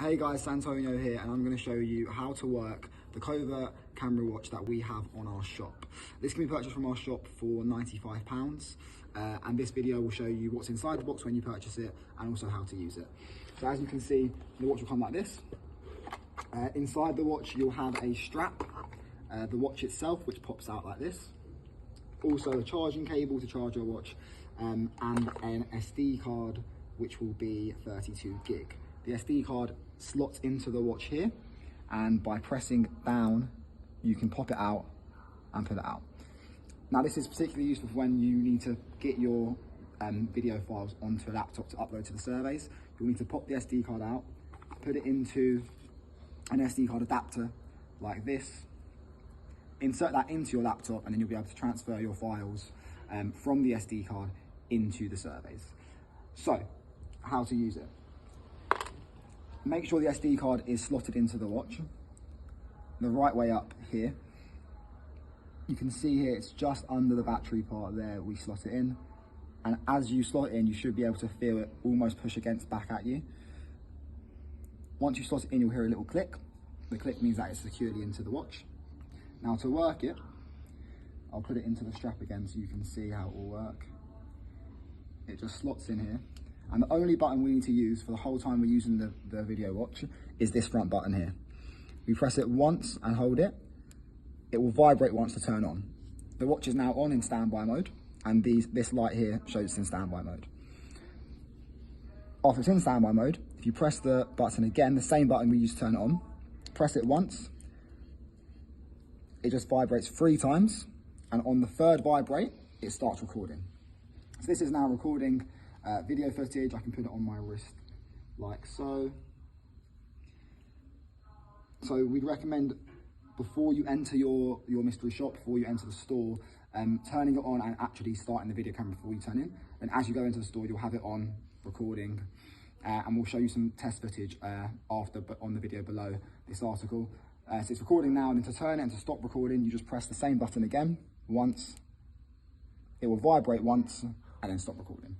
Hey guys, Santonio here, and I'm going to show you how to work the Covert camera watch that we have on our shop. This can be purchased from our shop for £95, and this video will show you what's inside the box when you purchase it and also how to use it. So as you can see, the watch will come like this. Inside the watch you'll have a strap, the watch itself which pops out like this, also a charging cable to charge your watch, and an SD card which will be 32 gig. The SD card slots into the watch here, and by pressing down you can pop it out and pull it out. Now this is particularly useful for when you need to get your video files onto a laptop to upload to the surveys. You'll need to pop the SD card out, put it into an SD card adapter like this, insert that into your laptop, and then you'll be able to transfer your files from the SD card into the surveys. So, how to use it. Make sure the SD card is slotted into the watch, the right way up here. You can see here it's just under the battery part there, we slot it in. And as you slot it in, you should be able to feel it almost push against back at you. Once you slot it in, you'll hear a little click. The click means that it's securely into the watch. Now to work it, I'll put it into the strap again so you can see how it will work. It just slots in here. And the only button we need to use for the whole time we're using the video watch is this front button here. We press it once and hold it. It will vibrate once to turn on. The watch is now on in standby mode, and this light here shows it's in standby mode. After it's in standby mode, if you press the button again, the same button we used to turn it on, press it once, it just vibrates 3 times, and on the third vibrate, it starts recording. So this is now recording video footage. I can put it on my wrist like so. So we'd recommend, before you enter your mystery shop, before you enter the store, turning it on and actually starting the video camera before you turn in. And as you go into the store, you'll have it on recording, and we'll show you some test footage on the video below this article. So it's recording now, and then to turn it and to stop recording, you just press the same button again once. It will vibrate once and then stop recording.